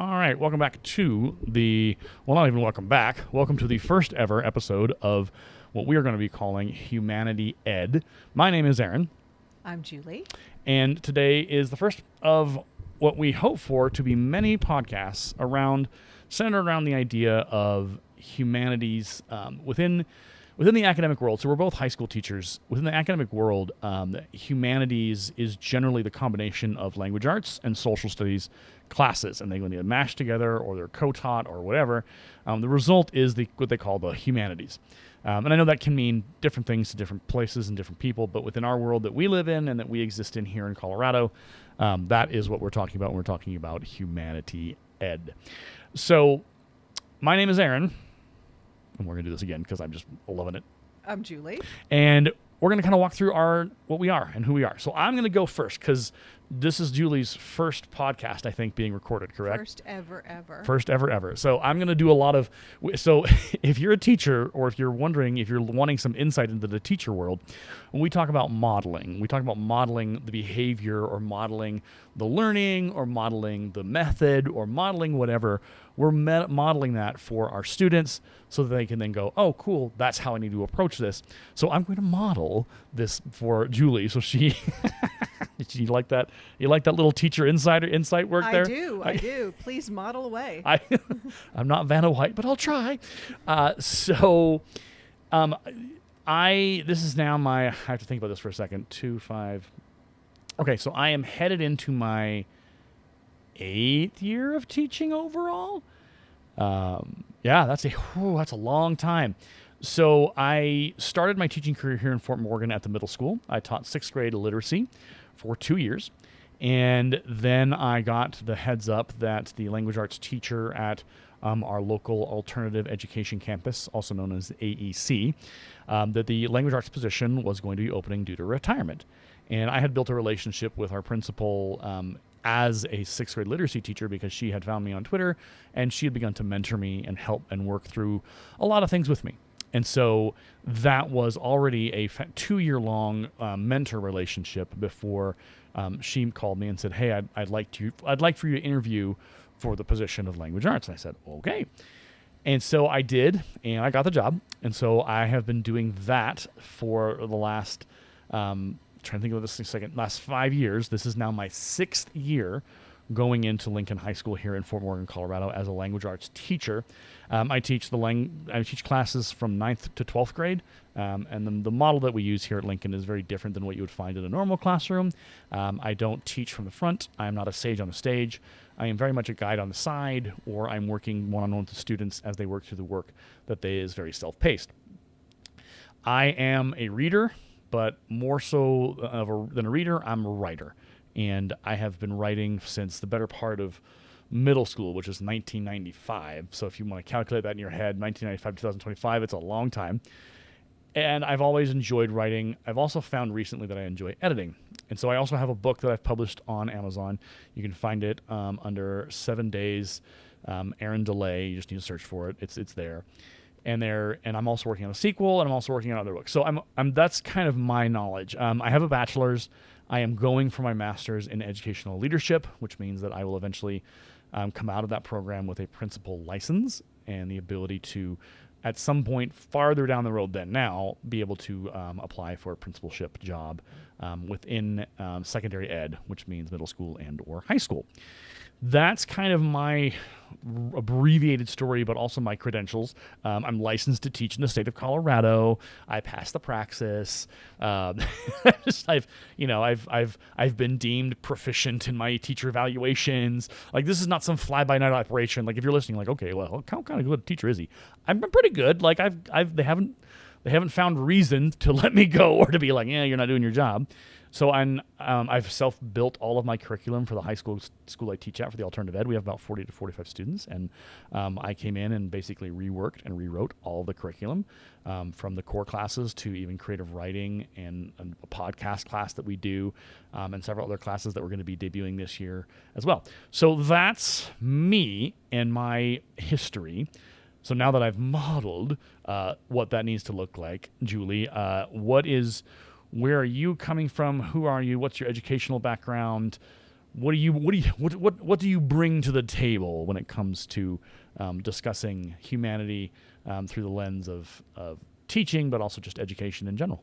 All right, welcome back to not even welcome back. Welcome to the first ever episode of what we are going to be calling Humanity Ed. My name is Aaron. I'm Julie. And today is the first of what we hope for to be many podcasts centered around the idea of humanities within the academic world. So we're both high school teachers. Within the academic world, humanities is generally the combination of language arts and social studies classes, and they when they mash together or they're co-taught or whatever. The result is what they call the humanities. And I know that can mean different things to different places and different people, but within our world that we live in and that we exist in here in Colorado, that is what we're talking about when we're talking about Humanity Ed. So my name is Aaron, and we're going to do this again because I'm just loving it. I'm Julie. And we're going to kind of walk through what we are and who we are. So I'm going to go first because this is Julie's first podcast, I think, being recorded, correct? First ever. First ever. So I'm going to do a lot of... So if you're a teacher or if you're wanting some insight into the teacher world, when we talk about modeling, the behavior or modeling the learning or modeling the method or modeling whatever, we're modeling that for our students so that they can then go, oh, cool, that's how I need to approach this. So I'm going to model this for Julie. So she... Did you like that? You like that little teacher insight work there? I do. Please model away. I'm not Vanna White, but I'll try. This is now I have to think about this for a second. 2, 5. Okay, so I am headed into my 8th year of teaching overall. That's a long time. So I started my teaching career here in Fort Morgan at the middle school. I taught 6th grade literacy for 2 years. And then I got the heads up that the language arts teacher at our local alternative education campus, also known as AEC, that the language arts position was going to be opening due to retirement. And I had built a relationship with our principal as a 6th grade literacy teacher because she had found me on Twitter and she had begun to mentor me and help and work through a lot of things with me. And so that was already a 2-year-long mentor relationship before she called me and said, "Hey, I'd like for you to interview for the position of language arts." And I said, "Okay." And so I did, and I got the job. And so I have been doing that for the last trying to think of this in a second. Last 5 years. This is now my 6th year going into Lincoln High School here in Fort Morgan, Colorado, as a language arts teacher. I teach classes from 9th to 12th grade, and then the model that we use here at Lincoln is very different than what you would find in a normal classroom. I don't teach from the front. I am not a sage on the stage. I am very much a guide on the side, or I'm working one-on-one with the students as they work through the work that is very self-paced. I am a reader, but more so than a reader, I'm a writer. And I have been writing since the better part of middle school, which is 1995. So if you want to calculate that in your head, 1995 to 2025, it's a long time. And I've always enjoyed writing. I've also found recently that I enjoy editing. And so I also have a book that I've published on Amazon. You can find it under 7 Days, Aaron Delay. You just need to search for it. It's there. And I'm also working on a sequel, and I'm also working on other books. So that's kind of my knowledge. I have a bachelor's. I am going for my master's in educational leadership, which means that I will eventually come out of that program with a principal license and the ability to, at some point farther down the road than now, be able to apply for a principalship job within secondary ed, which means middle school and or high school. That's kind of my abbreviated story, but also my credentials. I'm licensed to teach in the state of Colorado. I passed the praxis. I've been deemed proficient in my teacher evaluations. Like, this is not some fly-by-night operation. Like, if you're listening, like, okay, well, how kind of good a teacher is he? I'm pretty good. Like, they haven't found reason to let me go or to be like, yeah, you're not doing your job. So I've self-built all of my curriculum for the high school I teach at for the alternative ed. We have about 40 to 45 students, and I came in and basically reworked and rewrote all the curriculum from the core classes to even creative writing and a podcast class that we do, and several other classes that we're going to be debuting this year as well. So that's me and my history. So now that I've modeled what that needs to look like, Julie, where are you coming from? Who are you? What's your educational background? what do you bring to the table when it comes to discussing humanity through the lens of teaching, but also just education in general?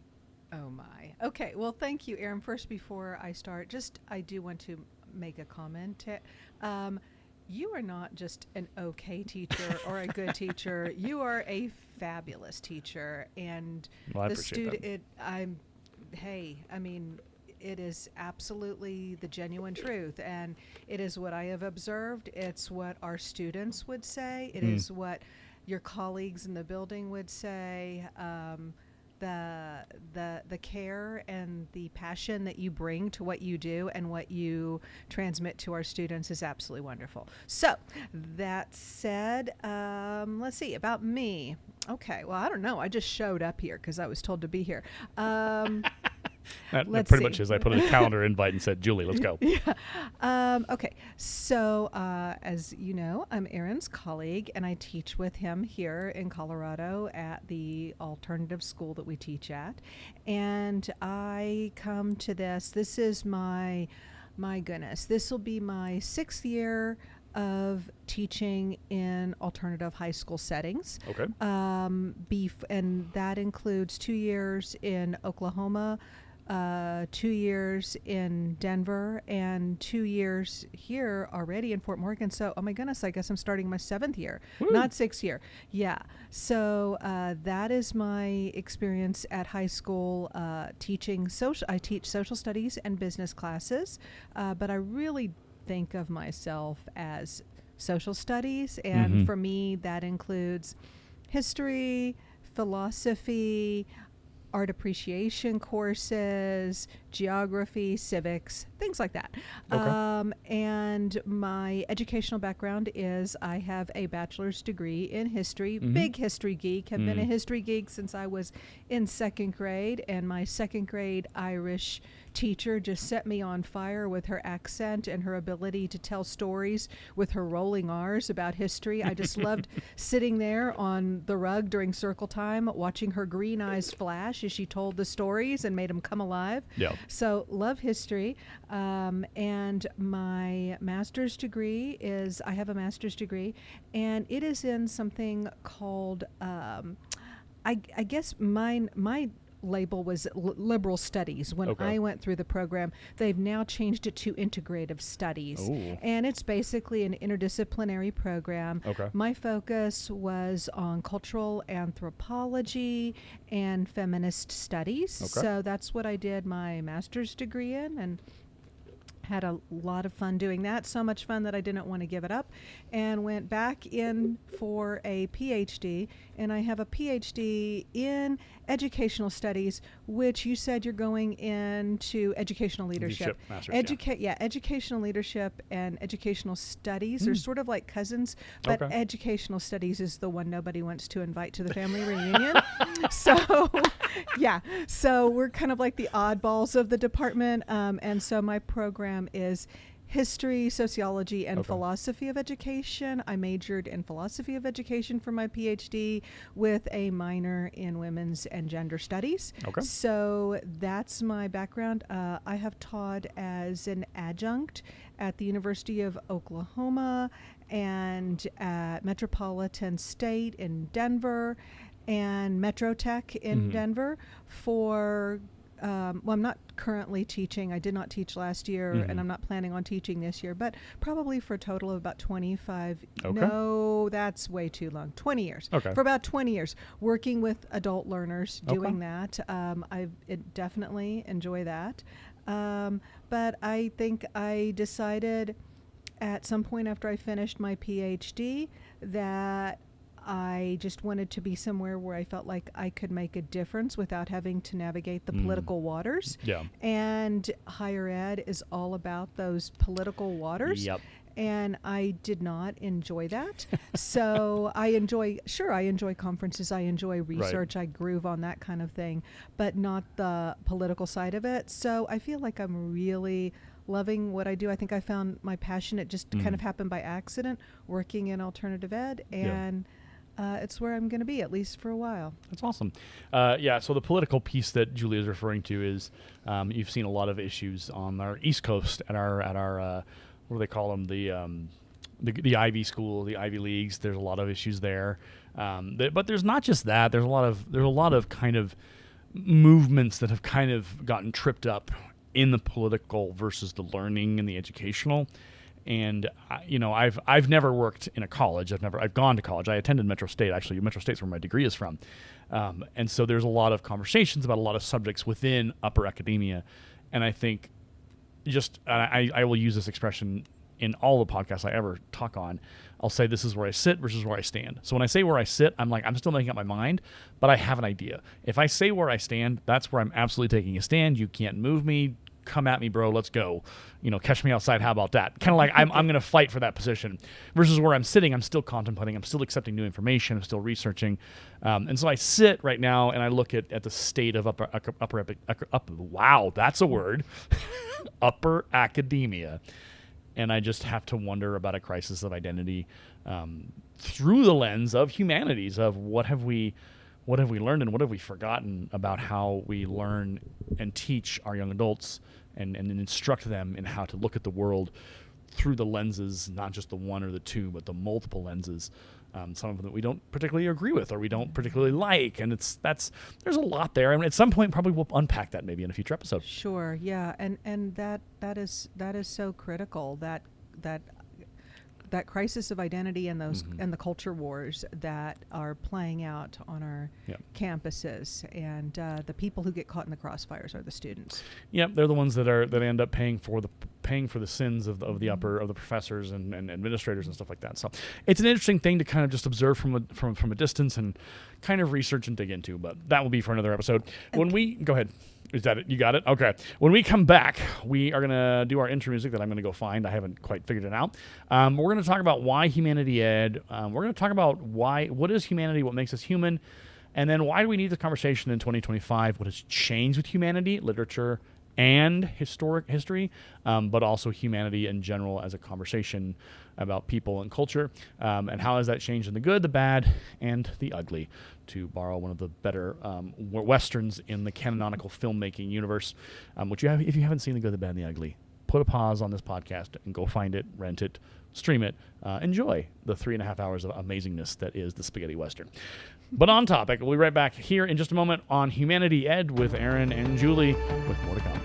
Oh my. Okay. Well, thank you, Aaron. First, before I start, I do want to make a comment. You are not just an okay teacher or a good teacher. You are a fabulous teacher, and Well, I the appreciate student. I mean, it is absolutely the genuine truth, and it is what I have observed. It's what our students would say. It is what your colleagues in the building would say. The care and the passion that you bring to what you do and what you transmit to our students is absolutely wonderful. So that said, let's see about me. Okay, well, I don't know. I just showed up here because I was told to be here. That Let's pretty see. much is. I put in a calendar invite and said, Julie, let's go. Yeah. Okay. So, as you know, I'm Aaron's colleague, and I teach with him here in Colorado at the alternative school that we teach at. And I come to this. This is my goodness. This will be my 6th year of teaching in alternative high school settings. Okay. And that includes 2 years in Oklahoma, 2 years in Denver, and 2 years here already in Fort Morgan. So, oh my goodness, I guess I'm starting my 7th year, not 6th year. Yeah. So that is my experience at high school teaching social. I teach social studies and business classes, but I really think of myself as social studies, and for me that includes history, philosophy, art appreciation courses, geography, civics, things like that. Okay. And my educational background is I have a bachelor's degree in history, big history geek, have been a history geek since I was in 2nd grade, and my 2nd grade Irish teacher just set me on fire with her accent and her ability to tell stories with her rolling R's about history. I just loved sitting there on the rug during circle time, watching her green eyes flash as she told the stories and made them come alive. Yeah. So love history. And my master's degree is, I have a master's degree, and it is in something called, I guess my label was liberal studies when I went through the program. They've now changed it to integrative studies. Ooh. And it's basically an interdisciplinary program. Okay. My focus was on cultural anthropology and feminist studies. Okay. So that's what I did my master's degree in, and had a lot of fun doing that. So much fun that I didn't want to give it up, and went back in for a PhD. And I have a PhD in educational studies, which you said you're going into educational leadership. Educational leadership and educational studies are sort of like cousins, but educational studies is the one nobody wants to invite to the family reunion. So, yeah. So we're kind of like the oddballs of the department. And so my program is history, sociology, and philosophy of education. I majored in philosophy of education for my PhD with a minor in women's and gender studies. Okay. So that's my background. I have taught as an adjunct at the University of Oklahoma and at Metropolitan State in Denver and Metro Tech in Denver for well, I'm not currently teaching. I did not teach last year, and I'm not planning on teaching this year, but probably for a total of about 25. No, that's way too long. 20 years. Okay. For about 20 years, working with adult learners, doing that. I definitely enjoy that. But I think I decided at some point after I finished my PhD that I just wanted to be somewhere where I felt like I could make a difference without having to navigate the political waters. Yeah. And higher ed is all about those political waters. Yep. And I did not enjoy that. So I enjoy conferences. I enjoy research. I groove on that kind of thing, but not the political side of it. So I feel like I'm really loving what I do. I think I found my passion. It just kind of happened by accident, working in alternative ed. And it's where I'm going to be, at least for a while. That's awesome. So the political piece that Julie is referring to is you've seen a lot of issues on our East Coast at our what do they call them, the Ivy School, the Ivy Leagues. There's a lot of issues there, but there's not just that. There's a lot of kind of movements that have kind of gotten tripped up in the political versus the learning and the educational. And I've never worked in a college. I've gone to college. I attended Metro State. Actually, Metro State's where my degree is from. And so there's a lot of conversations about a lot of subjects within upper academia. And I think I will use this expression in all the podcasts I ever talk on. I'll say this is where I sit versus where I stand. So when I say where I sit, I'm like, I'm still making up my mind, but I have an idea. If I say where I stand, that's where I'm absolutely taking a stand. You can't move me. Come at me, bro. Let's go. Catch me outside. How about that? Kind of like I'm going to fight for that position. Versus where I'm sitting, I'm still contemplating. I'm still accepting new information. I'm still researching. And so I sit right now and I look at the state of upper wow, that's a word. Upper academia. And I just have to wonder about a crisis of identity through the lens of humanities, of what have we learned and what have we forgotten about how we learn and teach our young adults and instruct them in how to look at the world through the lenses, not just the one or the two, but the multiple lenses, some of them that we don't particularly agree with or we don't particularly like. And there's a lot there. And at some point, probably we'll unpack that maybe in a future episode. Sure. Yeah. And that is so critical, that crisis of identity and those and the culture wars that are playing out on our campuses, and the people who get caught in the crossfires are the students. Yep, they're the ones that end up paying for the sins of the professors and administrators and stuff like that. So it's an interesting thing to kind of just observe from a distance and kind of research and dig into. But that will be for another episode. When we go ahead. Is that it? You got it? Okay. When we come back, we are going to do our intro music that I'm going to go find. I haven't quite figured it out. We're going to talk about why HumanityED. We're going to talk about what is humanity, what makes us human, and then why do we need this conversation in 2025? What has changed with humanity, literature, and history, but also humanity in general as a conversation about people and culture, and how has that changed in the good, the bad, and the ugly, to borrow one of the better westerns in the canonical filmmaking universe, which if you haven't seen The Good, the Bad, and the Ugly, put a pause on this podcast and go find it, rent it, stream it, enjoy the 3.5 hours of amazingness that is the spaghetti western. But on topic, we'll be right back here in just a moment on HumanityED with Aaron and Julie, with more to come.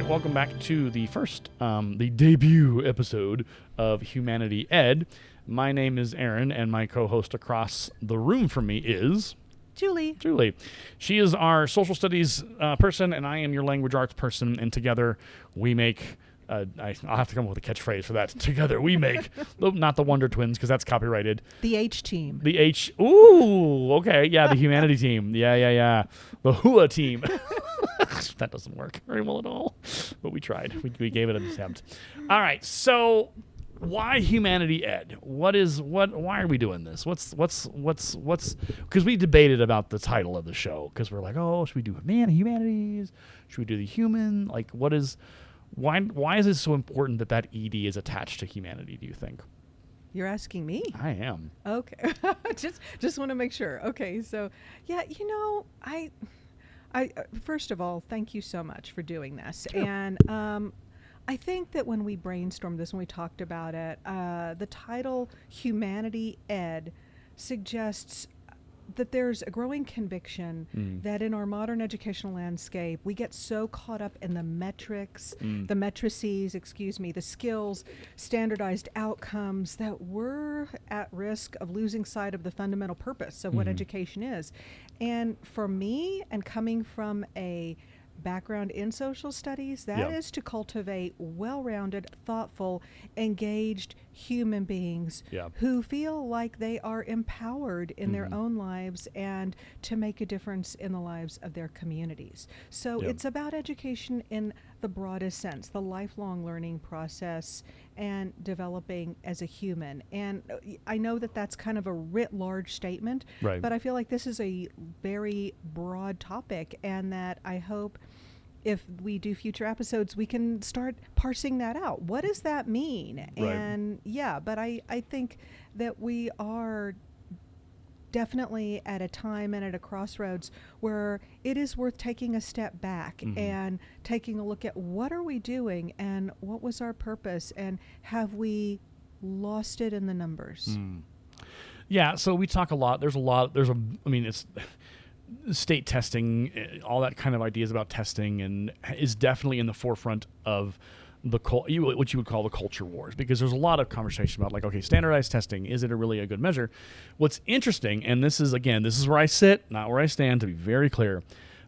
Welcome back to the debut episode of HumanityED. My name is Aaron, and my co-host across the room from me is Julie. She is our social studies person, and I am your language arts person, and together we make... I'll have to come up with a catchphrase for that. Together we make, not the Wonder Twins, because that's copyrighted. The H team. Ooh, okay. Yeah, the Humanity team. Yeah. The HUA team. That doesn't work very well at all, but we tried. We gave it an attempt. All right, so why HumanityED? Why are we doing this? What's because we debated about the title of the show, because we're like, oh, should we do humanities? Should we do the human? Like, why is it so important that ED is attached to humanity, do you think? You're asking me? I am. Okay. just want to make sure. Okay, so yeah, I first of all, thank you so much for doing this. Sure. And I think that when we brainstormed this, when we talked about it, the title HumanityED suggests that there's a growing conviction that in our modern educational landscape, we get so caught up in the metrics, the matrices, the skills, standardized outcomes, that we're at risk of losing sight of the fundamental purpose of what education is. And for me, and coming from a background in social studies, that Yeah. is to cultivate well-rounded, thoughtful, engaged human beings Yeah. who feel like they are empowered in their Mhm. own lives and to make a difference in the lives of their communities. So Yep. it's about education in the broadest sense, the lifelong learning process and developing as a human. And I know that that's kind of a writ large statement, Right. but I feel like this is a very broad topic, and that I hope if we do future episodes, we can start parsing that out. What does that mean? Right. And yeah, but I think that we are definitely at a time and at a crossroads where it is worth taking a step back Mhm. and taking a look at what are we doing and what was our purpose, and have we lost it in the numbers? Yeah, so we talk a lot. I mean, it's state testing, all that kind of ideas about testing, and is definitely in the forefront of what you would call the culture wars, because there's a lot of conversation about, like, okay, standardized testing, is it really a good measure? What's interesting, and this is where I sit, not where I stand, to be very clear,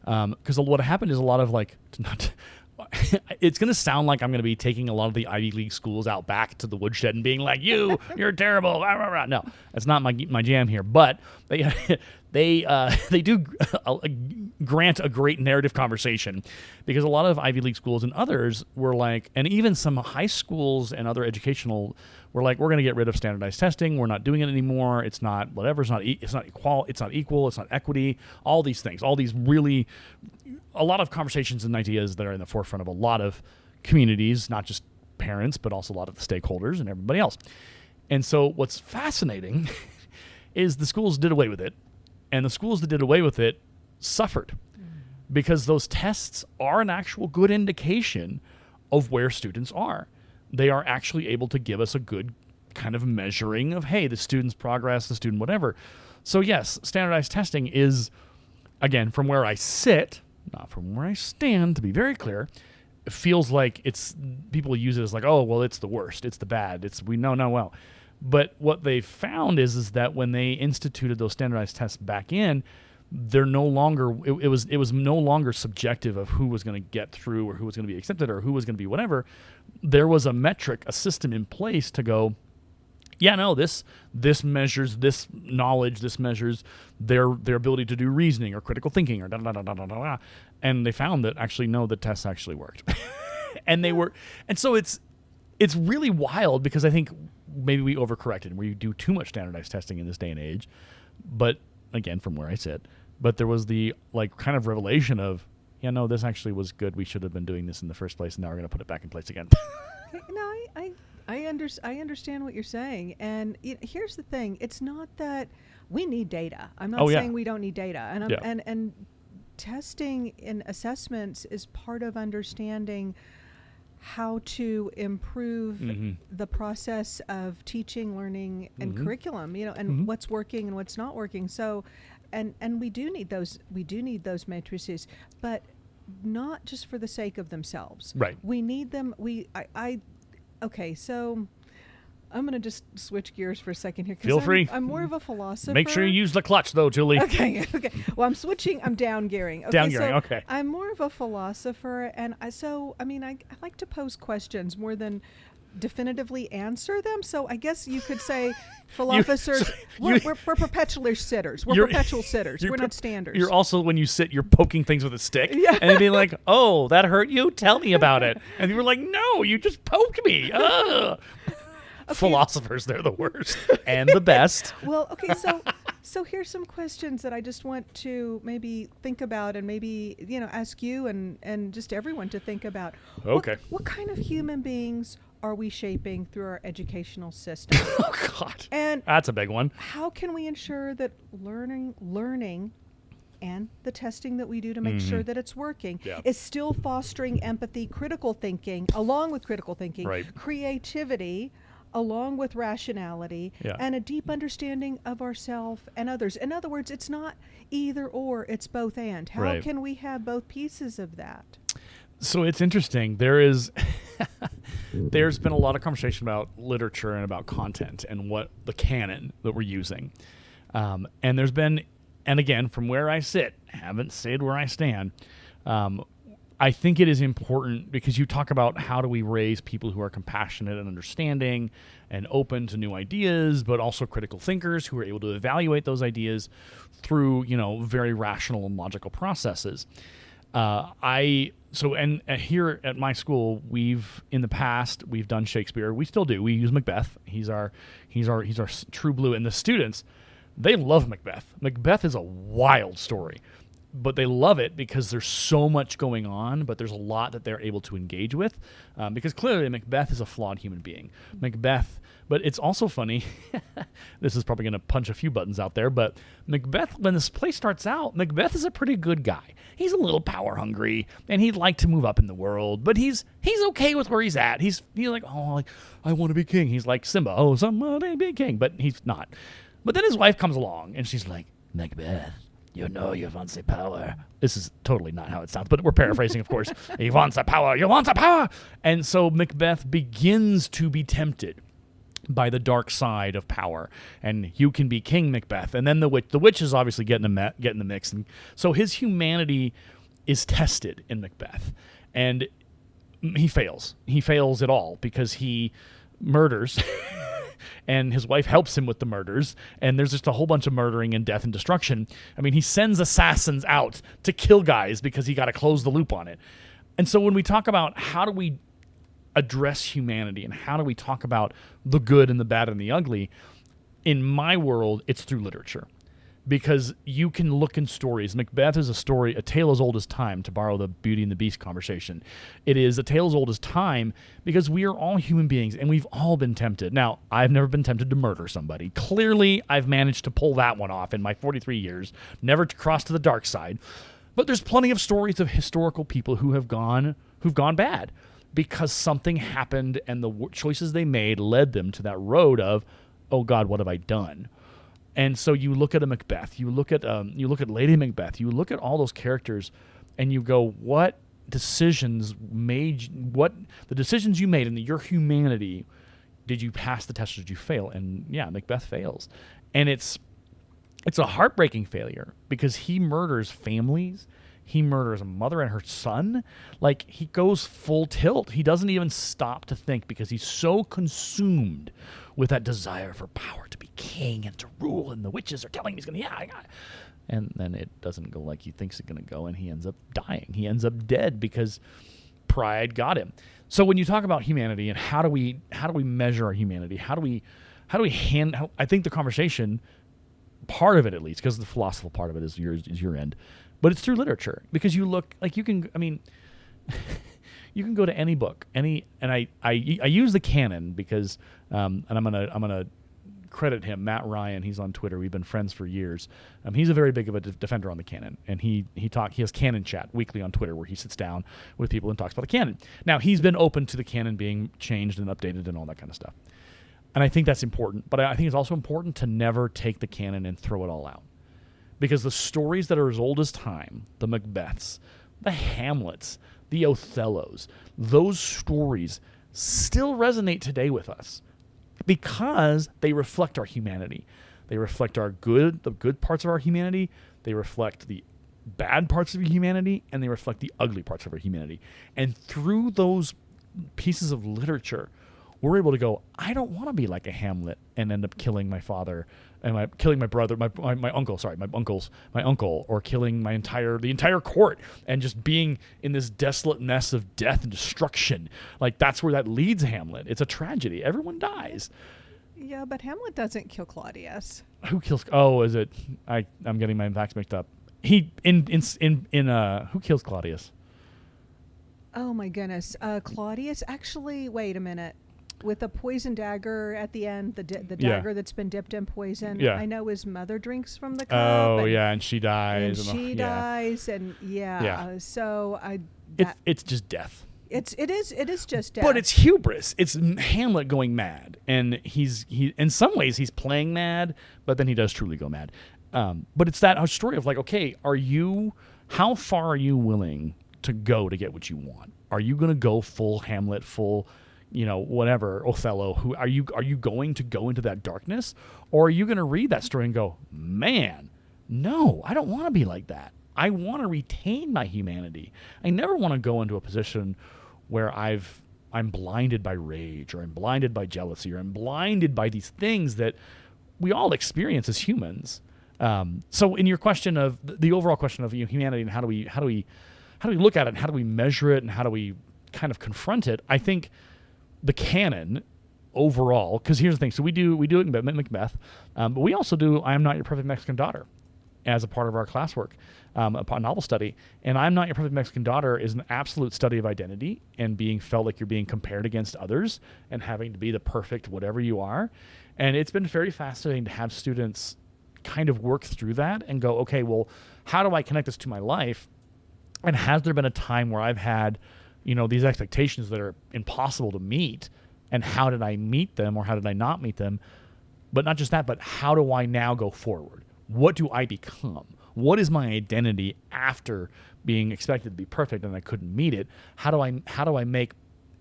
because what happened is a lot of, like, it's going to sound like I'm going to be taking a lot of the Ivy League schools out back to the woodshed and being like, you're terrible. Rah, rah, rah. No, that's not my jam here. But they do grant a great narrative conversation, because a lot of Ivy League schools and others were like, and even some high schools and other educational were like, we're going to get rid of standardized testing. We're not doing it anymore. It's not whatever. It's not equal. It's not equal. It's not equity. All these things. All these really, a lot of conversations and ideas that are in the forefront of a lot of communities, not just parents, but also a lot of the stakeholders and everybody else. And so what's fascinating is the schools did away with it, and the schools that did away with it suffered, because those tests are an actual good indication of where students are. They are actually able to give us a good kind of measuring of, hey, the student's progress, the student whatever. So yes, standardized testing is, again, from where I sit, not from where I stand, to be very clear, it feels like it's, people use it as like, oh, well, it's the worst, it's the bad, well. But what they found is that when they instituted those standardized tests back in, they're no longer, it was no longer subjective of who was going to get through or who was going to be accepted or who was going to be whatever. There was a metric, a system in place to go, yeah, no, this measures this knowledge, this measures their ability to do reasoning or critical thinking or da da da da da da. And they found that actually, no, the tests actually worked. And they were, and so it's really wild, because I think maybe we overcorrected and we do too much standardized testing in this day and age. But again, from where I sit, but there was the, like, kind of revelation of, yeah, no, this actually was good. We should have been doing this in the first place, and now we're going to put it back in place again. No, I understand what you're saying, and here's the thing: it's not that we need data. I'm not saying we don't need data, and testing and assessments is part of understanding how to improve the process of teaching, learning, and curriculum. And what's working and what's not working. So, and we do need those matrices, but not just for the sake of themselves. Right. We need them. Okay, so I'm going to just switch gears for a second here. Feel free. I'm more of a philosopher. Make sure you use the clutch, though, Julie. Okay. Well, I'm down gearing. Okay, down gearing, okay. I'm more of a philosopher, and I like to pose questions more than definitively answer them. So I guess you could say philosophers, we're perpetual sitters. We're perpetual sitters. We're not standers. You're also, when you sit, you're poking things with a stick. Yeah. And being like, oh, that hurt you? Tell me about it. And you were like, no, you just poked me. Ugh. Okay. Philosophers, they're the worst and the best. Well, okay, so here's some questions that I just want to maybe think about, and maybe ask you and just everyone to think about. Okay. What kind of human beings are we shaping through our educational system? Oh God. And that's a big one. How can we ensure that learning and the testing that we do to make sure that it's working is still fostering empathy, critical thinking, along with critical thinking, creativity, along with rationality, and a deep understanding of ourselves and others. In other words, it's not either or, it's both and. How can we have both pieces of that? So it's interesting. There's been a lot of conversation about literature and about content and what the canon that we're using. And there's been, and again, from where I sit, haven't stayed where I stand, I think it is important because you talk about how do we raise people who are compassionate and understanding and open to new ideas, but also critical thinkers who are able to evaluate those ideas through, very rational and logical processes. Here at my school, in the past we've done Shakespeare. We still do. We use Macbeth. He's our true blue. And the students, they love Macbeth. Macbeth is a wild story, but they love it because there's so much going on, but there's a lot that they're able to engage with, because clearly Macbeth is a flawed human being. But it's also funny, this is probably going to punch a few buttons out there, but Macbeth, when this play starts out, Macbeth is a pretty good guy. He's a little power hungry, and he'd like to move up in the world, but he's okay with where he's at. He's like, I want to be king. He's like Simba, somebody be king, but he's not. But then his wife comes along, and she's like, Macbeth, you want the power. This is totally not how it sounds, but we're paraphrasing, of course. He wants the power. You want the power. And so Macbeth begins to be tempted by the dark side of power, and you can be King Macbeth. And then the witch is obviously getting the mix, and so his humanity is tested in Macbeth, and he fails. He fails at all because he murders. And his wife helps him with the murders, and there's just a whole bunch of murdering and death and destruction. I mean, he sends assassins out to kill guys because he got to close the loop on it. And so when we talk about how do we address humanity and how do we talk about the good and the bad and the ugly, in my world, it's through literature. Because you can look in stories. Macbeth is a tale as old as time, to borrow the Beauty and the Beast conversation. It is a tale as old as time because we are all human beings and we've all been tempted. Now, I've never been tempted to murder somebody. Clearly, I've managed to pull that one off in my 43 years, never to cross to the dark side. But there's plenty of stories of historical people who've gone bad because something happened and the choices they made led them to that road of, oh God, what have I done? And so you look at a Macbeth, you look at Lady Macbeth, you look at all those characters, and you go, the decisions you made in your humanity, did you pass the test or did you fail? And yeah, Macbeth fails. And it's a heartbreaking failure because he murders families. He murders a mother and her son. Like, he goes full tilt. He doesn't even stop to think because he's so consumed with that desire for power to be king and to rule, and the witches are telling him he's going to, I got it. And then it doesn't go like he thinks it's going to go, and he ends up dying. He ends up dead because pride got him. So when you talk about humanity and how do we measure our humanity, how do we I think the conversation, part of it at least, because the philosophical part of it is your end, but it's through literature, because you look like you can go to any book, and I use the canon because and I'm gonna credit him, Matt Ryan. He's on Twitter. We've been friends for years. He's a very big of a defender on the canon, and he has canon chat weekly on Twitter where he sits down with people and talks about the canon. Now, he's been open to the canon being changed and updated and all that kind of stuff, and I think that's important. But I think it's also important to never take the canon and throw it all out, because the stories that are as old as time, the Macbeths, the Hamlets, the Othellos, those stories still resonate today with us because they reflect our humanity. They reflect the good parts of our humanity. They reflect the bad parts of humanity, and they reflect the ugly parts of our humanity. And through those pieces of literature, we're able to go, I don't want to be like a Hamlet and end up killing my father and killing my brother, my uncle, or killing the entire court and just being in this desolate mess of death and destruction. Like, that's where that leads Hamlet. It's a tragedy. Everyone dies. Yeah, but Hamlet doesn't kill Claudius. Who kills? Oh, is it? I'm getting my facts mixed up. Who kills Claudius? Oh my goodness, Claudius. Actually, wait a minute. With the poison dagger at the end, the dagger that's been dipped in poison. Yeah. I know his mother drinks from the cup. Oh, and she dies. So it's just death. It is just death. But it's hubris. It's Hamlet going mad, and he in some ways he's playing mad, but then he does truly go mad. But it's that story of like, okay, how far are you willing to go to get what you want? Are you going to go full Hamlet, full, whatever, Othello? Who are you going to go into that darkness, or are you going to read that story and go, man, no, I don't want to be like that. I want to retain my humanity. I never want to go into a position where I'm blinded by rage, or I'm blinded by jealousy, or I'm blinded by these things that we all experience as humans. So in your question of the overall question of humanity and how do we look at it, and how do we measure it, and how do we kind of confront it, I think the canon overall, because here's the thing, so we do it in Macbeth, but we also do I Am Not Your Perfect Mexican Daughter as a part of our classwork, a novel study. And I'm Not Your Perfect Mexican Daughter is an absolute study of identity and being felt like you're being compared against others and having to be the perfect whatever you are. And it's been very fascinating to have students kind of work through that and go, okay, well, how do I connect this to my life? And has there been a time where I've had, these expectations that are impossible to meet, and how did I meet them, or how did I not meet them? But not just that, but how do I now go forward? What do I become? What is my identity after being expected to be perfect and I couldn't meet it? How do I make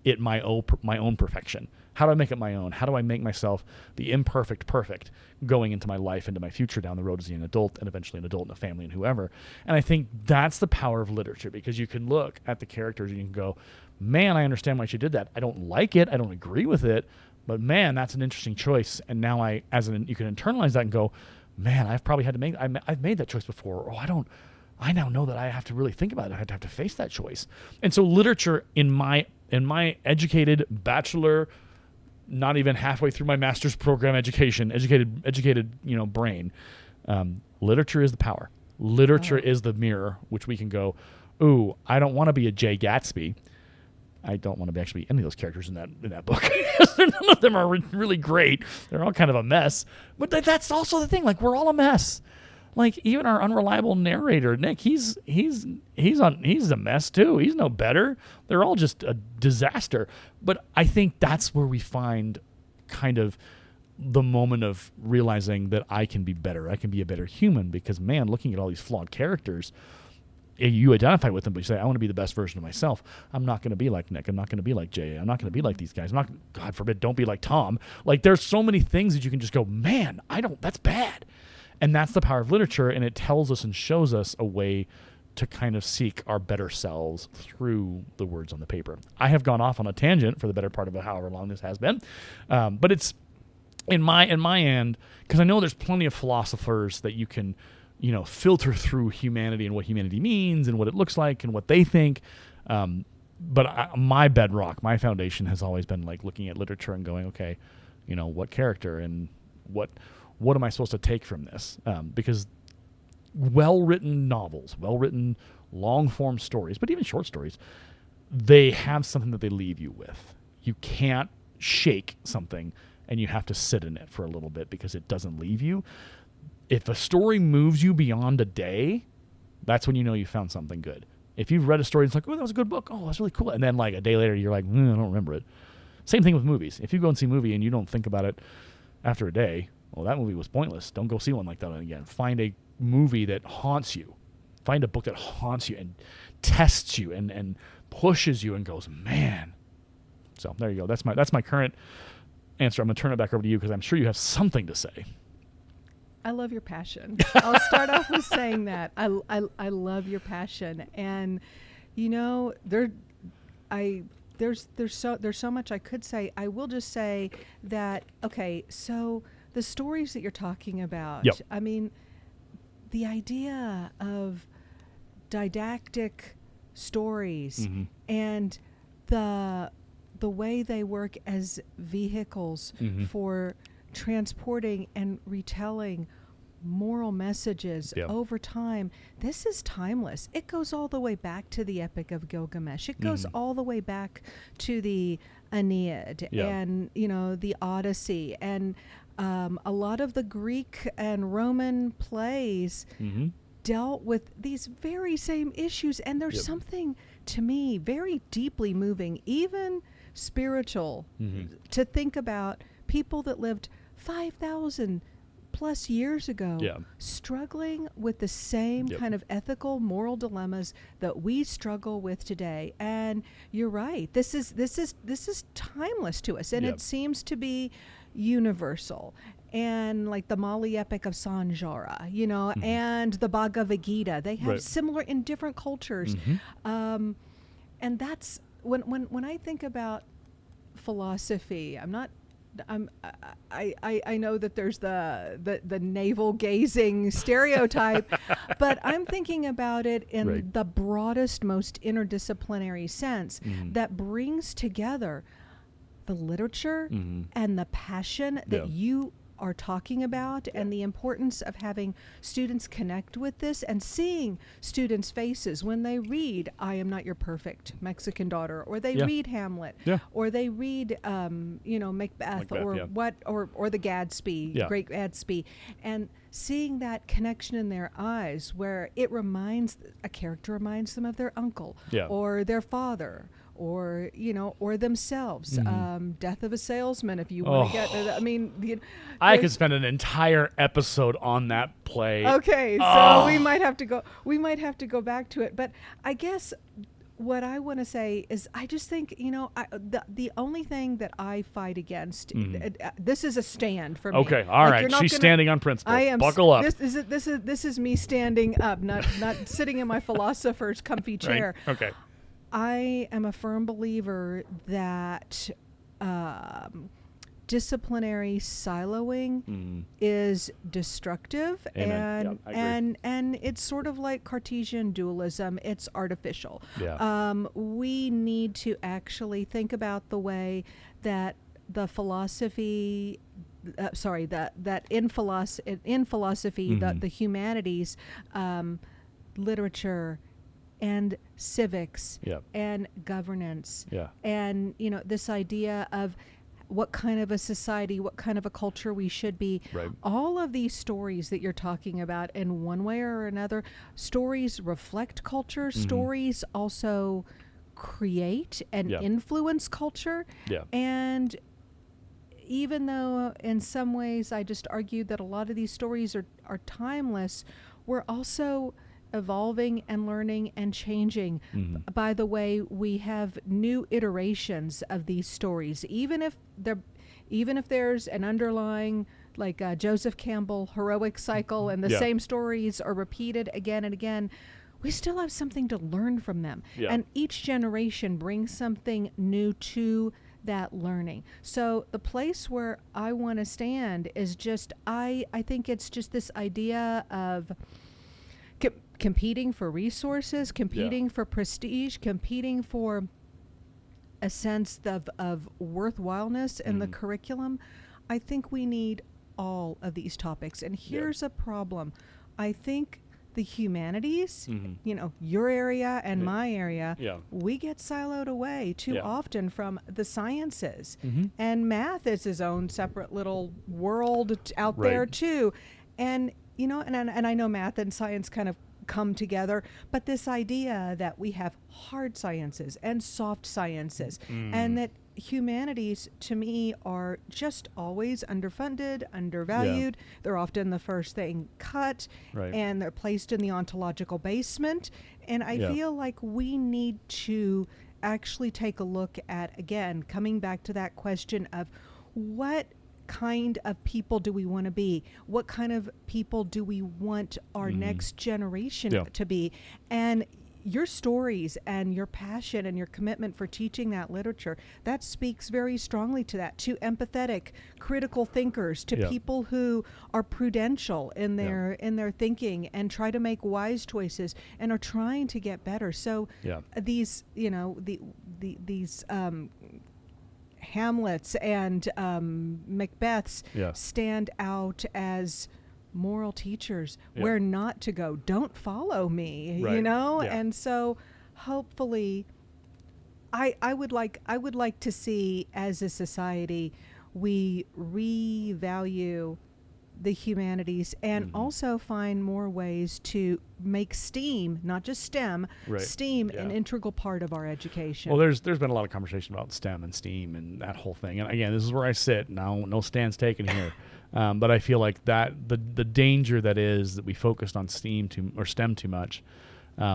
it my own perfection? How do I make it my own? How do I make myself the imperfect perfect going into my life, into my future down the road as a young adult, and eventually an adult and a family and whoever? And I think that's the power of literature, because you can look at the characters and you can go, man, I understand why she did that. I don't like it. I don't agree with it. But man, that's an interesting choice. And now you can internalize that and go, man, I've probably had to I've made that choice before. Or I now know that I have to really think about it. I have to face that choice. And so literature in my educated bachelor, not even halfway through my master's program educated brain, literature is the power. Literature is the mirror, which we can go, ooh, I don't want to be a Jay Gatsby. I don't want to be actually any of those characters in that book. None of them are really great. They're all kind of a mess. But that's also the thing. Like, we're all a mess. Like, even our unreliable narrator, Nick, he's a mess too. He's no better. They're all just a disaster. But I think that's where we find kind of the moment of realizing that I can be better. I can be a better human, because, man, looking at all these flawed characters, you identify with them, but you say, I want to be the best version of myself. I'm not going to be like Nick. I'm not going to be like Jay. I'm not going to be like these guys. God forbid, don't be like Tom. Like, there's so many things that you can just go, man, that's bad. And that's the power of literature, and it tells us and shows us a way to kind of seek our better selves through the words on the paper. I have gone off on a tangent for the better part of however long this has been, but it's in my end, because I know there's plenty of philosophers that you can filter through humanity and what humanity means and what it looks like and what they think. But my bedrock, my foundation has always been like looking at literature and going, okay, what character and what am I supposed to take from this? Because well-written novels, well-written long-form stories, but even short stories, they have something that they leave you with. You can't shake something, and you have to sit in it for a little bit because it doesn't leave you. If a story moves you beyond a day, that's when you know you found something good. If you've read a story, it's like, oh, that was a good book. Oh, that's really cool. And then like a day later, you're like, I don't remember it. Same thing with movies. If you go and see a movie and you don't think about it after a day, well, that movie was pointless. Don't go see one like that again. Find a movie that haunts you. Find a book that haunts you and tests you and pushes you and goes, man. So there you go. That's my current answer. I'm going to turn it back over to you because I'm sure you have something to say. I love your passion. I'll start off with saying that. I love your passion. And, there's so much I could say. I will just say that, okay, so the stories that you're talking about, yep. I mean, the idea of didactic stories mm-hmm. and the way they work as vehicles mm-hmm. for transporting and retelling moral messages yep. over time. This is timeless. It goes all the way back to the Epic of Gilgamesh. It goes mm-hmm. all the way back to the Aeneid yep. and the Odyssey, and a lot of the Greek and Roman plays mm-hmm. dealt with these very same issues. And there's yep. something, to me, very deeply moving, even spiritual, mm-hmm. to think about people that lived 5,000 plus years ago, yeah. struggling with the same yep. kind of ethical, moral dilemmas that we struggle with today. And you're right. This is timeless to us, and yep. it seems to be universal. and like the Mali epic of Sanjara, you know, Mm-hmm. and the Bhagavad Gita. They have Right. similar in different cultures. Mm-hmm. And that's when I think about philosophy, I know that there's the navel gazing stereotype, but I'm thinking about it in Right. the broadest, most interdisciplinary sense Mm-hmm. that brings together the literature Mm-hmm. and the passion that Yeah. you are talking about, and the importance of having students connect with this and seeing students' faces when they read I Am Not Your Perfect Mexican Daughter, or they Yeah. read Hamlet, Yeah. or they read Macbeth, Macbeth, or yeah. or the Gatsby, Yeah. Great Gatsby, and seeing that connection in their eyes where it reminds a character reminds them of their uncle, Yeah. or their father, or or themselves. Death of a Salesman, if you want to get I mean, I there's- could spend an entire episode on that play. Okay, so Oh. we might have to go back to it, but I guess what I want to say is I just think, the only thing that I fight against, this is a stand for me. Okay, all Like, right. you're not She's gonna- standing on principle. I am Buckle up. This is me standing up, not sitting in my philosopher's comfy chair. Right? Okay. I am a firm believer that disciplinary siloing is destructive. Amen. Yeah, I agree. And it's sort of like Cartesian dualism. It's artificial. Yeah. We need to actually think about the way that the philosophy that in philosophy the humanities, literature and civics, Yeah. and governance, Yeah. and this idea of what kind of a society, what kind of a culture we should be. Right. All of these stories that you're talking about, in one way or another, stories reflect culture. Stories also create and Yeah. influence culture. Yeah. And even though in some ways I just argued that a lot of these stories are timeless, we're also evolving and learning and changing. By the way, we have new iterations of these stories, even if there's an underlying, like Joseph Campbell heroic cycle, and the Yeah. same stories are repeated again and again. We still have something to learn from them. Yeah. And each generation brings something new to that learning. So the place where I want to stand is just, I think it's just this idea of competing for resources, competing for prestige, competing for a sense of worthwhileness in the curriculum. I think we need all of these topics. And here's a problem. I think the humanities, your area and my area, we get siloed away too often from the sciences. And math is his own separate little world out there too. And, and I know math and science kind of come together, but this idea that we have hard sciences and soft sciences, and that humanities, to me, are just always underfunded, undervalued. They're often the first thing cut, and they're placed in the ontological basement. And I feel like we need to actually take a look at, again, coming back to that question of what kind of people do we want to be? What kind of people do we want our next generation to be? And your stories and your passion and your commitment for teaching that literature, that speaks very strongly to that, to empathetic, critical thinkers, to people who are prudential in their thinking and try to make wise choices and are trying to get better. So these, these Hamlets and Macbeths stand out as moral teachers, where not to go. Don't follow me, And so hopefully I would like to see, as a society, we revalue the humanities and also find more ways to make STEAM, not just STEM, STEAM an integral part of our education. Well, there's been a lot of conversation about STEM and STEAM and that whole thing. And again, this is where I sit. Now, no stands taken here. But I feel like that the danger that is that we focused on STEM too much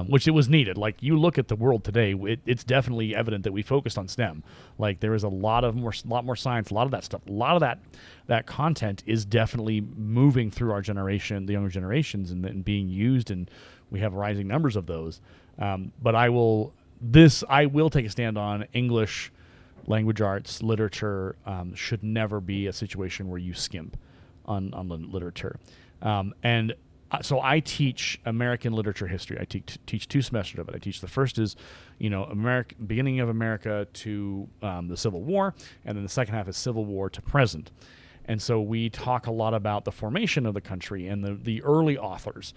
which it was needed. Like, you look at the world today, it's definitely evident that we focused on STEM. Like, there is a lot more science, a lot of that stuff, a lot of that content is definitely moving through our generation, the younger generations, and being used, and we have rising numbers of those. But I will take a stand on English, language arts, literature should never be a situation where you skimp on literature. So I teach American literature history. I teach 2 semesters of it. I teach the first is, beginning of America to the Civil War, and then the second half is Civil War to present. And so we talk a lot about the formation of the country and the early authors.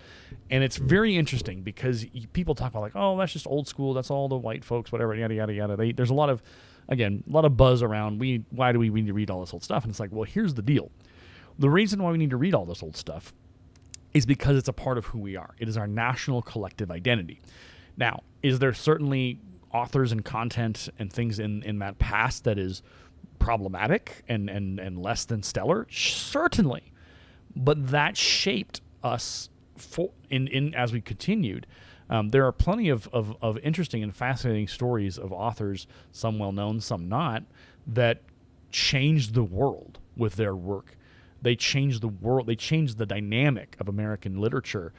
And it's very interesting because people talk about, like, oh, that's just old school. That's all the white folks, whatever, yada, yada, yada. There's a lot of buzz around, why do we need to read all this old stuff? And it's like, well, here's the deal. The reason why we need to read all this old stuff is because it's a part of who we are. It is our national collective identity. Now, is there certainly authors and content and things in that past that is problematic and less than stellar? Certainly. But that shaped us as we continued. There are plenty of interesting and fascinating stories of authors, some well-known, some not, that changed the world with their work. They changed the world. They changed the dynamic of American literature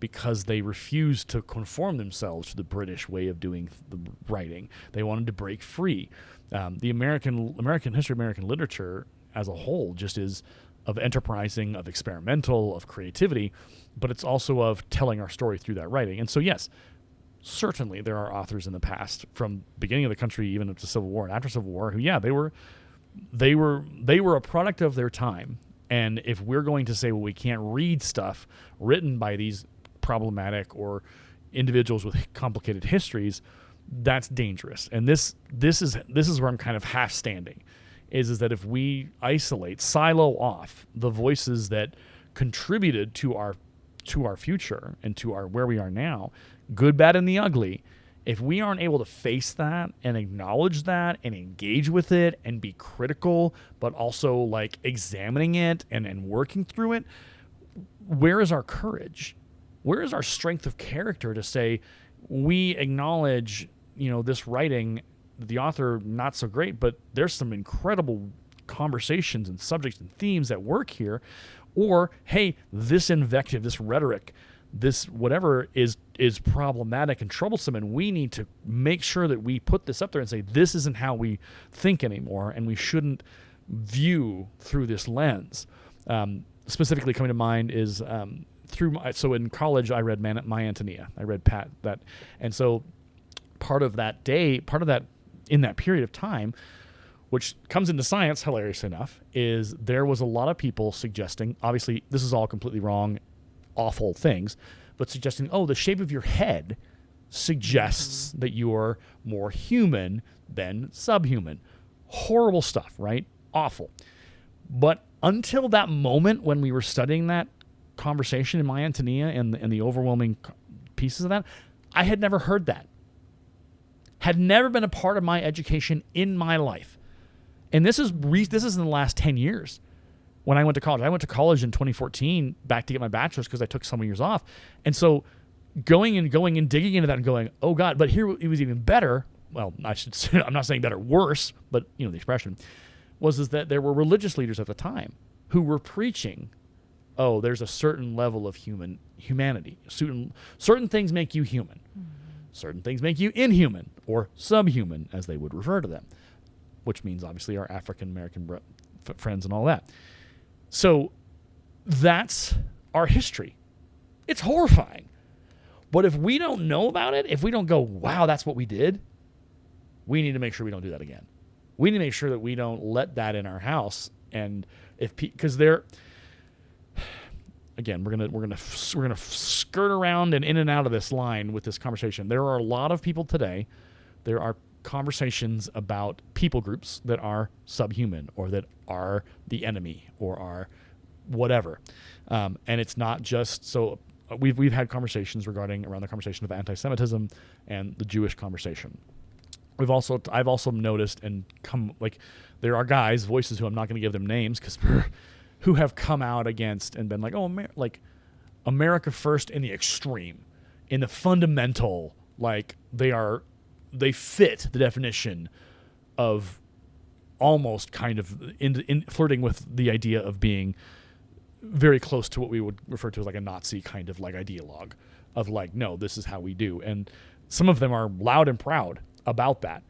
because they refused to conform themselves to the British way of doing the writing. They wanted to break free. The American history of American literature as a whole just is of enterprising, of experimental, of creativity, but it's also of telling our story through that writing. And so, yes, certainly there are authors in the past, from beginning of the country even up to Civil War and after Civil War, who, yeah, they were a product of their time. And if we're going to say, well, we can't read stuff written by these problematic or individuals with complicated histories, that's dangerous. And this is where I'm kind of half standing, is that if we silo off the voices that contributed to our future and to our where we are now, good, bad, and the ugly, if we aren't able to face that and acknowledge that and engage with it and be critical, but also like examining it and working through it, where is our courage? Where is our strength of character to say, we acknowledge, this writing, the author not so great, but there's some incredible conversations and subjects and themes at work here, or, hey, this invective, this rhetoric, this whatever is problematic and troublesome, and we need to make sure that we put this up there and say, this isn't how we think anymore, and we shouldn't view through this lens. Specifically coming to mind is so in college I read My Antonia. I read Pat that, and so part of that in that period of time, which comes into science, hilariously enough, is there was a lot of people suggesting, obviously this is all completely wrong, awful things, but suggesting, the shape of your head suggests that you're more human than subhuman. Horrible stuff, right? Awful. But until that moment when we were studying that conversation in My Antonia and the overwhelming pieces of that, I had never heard that. Had never been a part of my education in my life. And this is in the last 10 years. When I went to college. I went to college in 2014 back to get my bachelor's because I took some years off. And so going and digging into that and going, oh God, but here it was even better. Well, I should say, I'm not saying better, worse, but the expression is that there were religious leaders at the time who were preaching, there's a certain level of humanity. Certain things make you human. Mm-hmm. Certain things make you inhuman or subhuman, as they would refer to them, which means obviously our African American friends and all that. So that's our history. It's horrifying. But if we don't know about it, if we don't go, wow, that's what we did, we need to make sure we don't do that again. We need to make sure that we don't let that in our house. And because again, we're gonna skirt around and in and out of this line with this conversation. There are a lot of people today. There are conversations about people groups that are subhuman or that are the enemy or are whatever, and it's not just so. We've had conversations around the conversation of anti-Semitism and the Jewish conversation. I've also noticed and there are voices who I'm not going to give them names who have come out against and been like, America first in the extreme. in the fundamental, like they fit the definition of almost kind of in flirting with the idea of being very close to what we would refer to as like a Nazi kind of like ideologue of like, no, this is how we do. And some of them are loud and proud about that.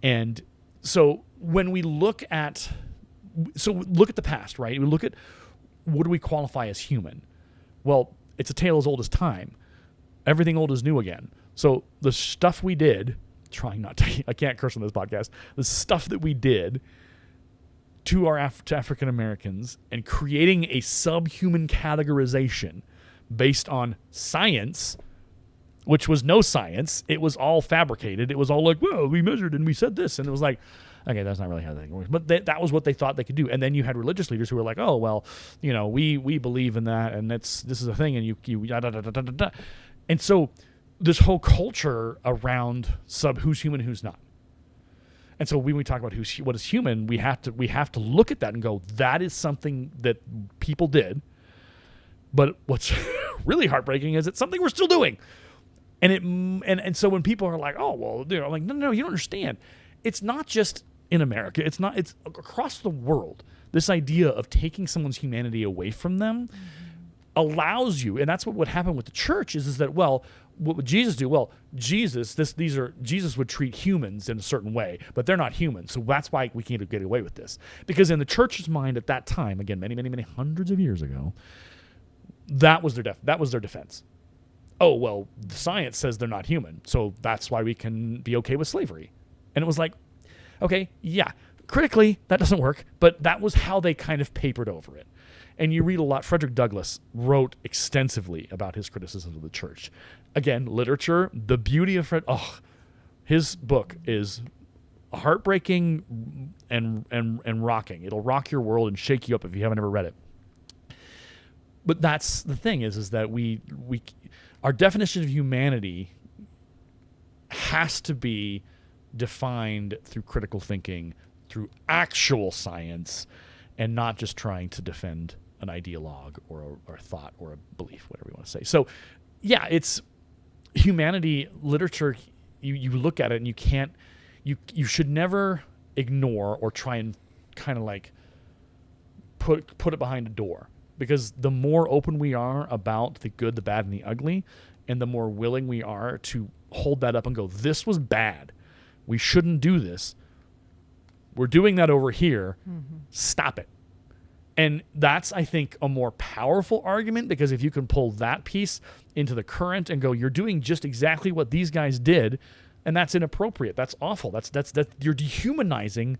And so when we look at the past, right? We look at what do we qualify as human? Well, it's a tale as old as time. Everything old is new again. So the stuff we did, trying not to, I can't curse on this podcast, the stuff that we did to African Americans and creating a subhuman categorization based on science, which was no science. It was all fabricated. It was all like, well, we measured and we said this. And it was like, okay, that's not really how that works. But that was what they thought they could do. And then you had religious leaders who were like, oh, well, we believe in that, and this is a thing, and you da, da, da, da, da, da. And so this whole culture around who's human, who's not. And so when we talk about what is human, we have to look at that and go, that is something that people did. But what's really heartbreaking is it's something we're still doing. And so when people are like, oh, well, I'm like, no, you don't understand. It's not just in America. It's across the world. This idea of taking someone's humanity away from them allows you, and that's what would happen with the church is that, well, what would Jesus do? Well, Jesus would treat humans in a certain way, but they're not human. So that's why we can't get away with this. Because in the church's mind at that time, again, many, many, many hundreds of years ago, that was their defense. Oh, well, the science says they're not human, so that's why we can be okay with slavery. And it was like, okay, yeah, critically, that doesn't work, but that was how they kind of papered over it. And you read a lot. Frederick Douglass wrote extensively about his criticisms of the church. Again, literature, the beauty of his book is heartbreaking and rocking. It'll rock your world and shake you up if you haven't ever read it. But that's the thing is that our definition of humanity has to be defined through critical thinking, through actual science, and not just trying to defend an ideologue or a thought or a belief, whatever you want to say. So, yeah, it's humanity literature. You look at it and you should never ignore or try and kind of like put it behind a door, because the more open we are about the good, the bad, and the ugly, and the more willing we are to hold that up and go, this was bad, we shouldn't do this, we're doing that over here, stop it. And that's, I think, a more powerful argument, because if you can pull that piece into the current and go, you're doing just exactly what these guys did, and that's inappropriate, that's awful, that's you're dehumanizing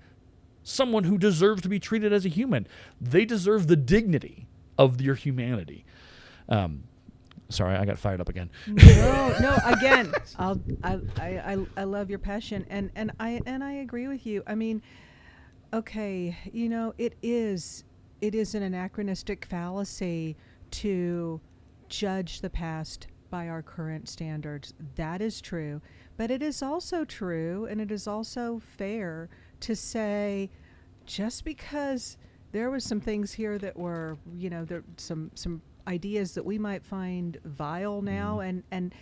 someone who deserves to be treated as a human. They deserve the dignity of your humanity. Sorry, I got fired up again. No. Again, I love your passion, and I agree with you. I mean, okay, it is an anachronistic fallacy to judge the past by our current standards. That is true, but it is also true, and it is also fair to say, just because there was some things here that were, there some ideas that we might find vile now, and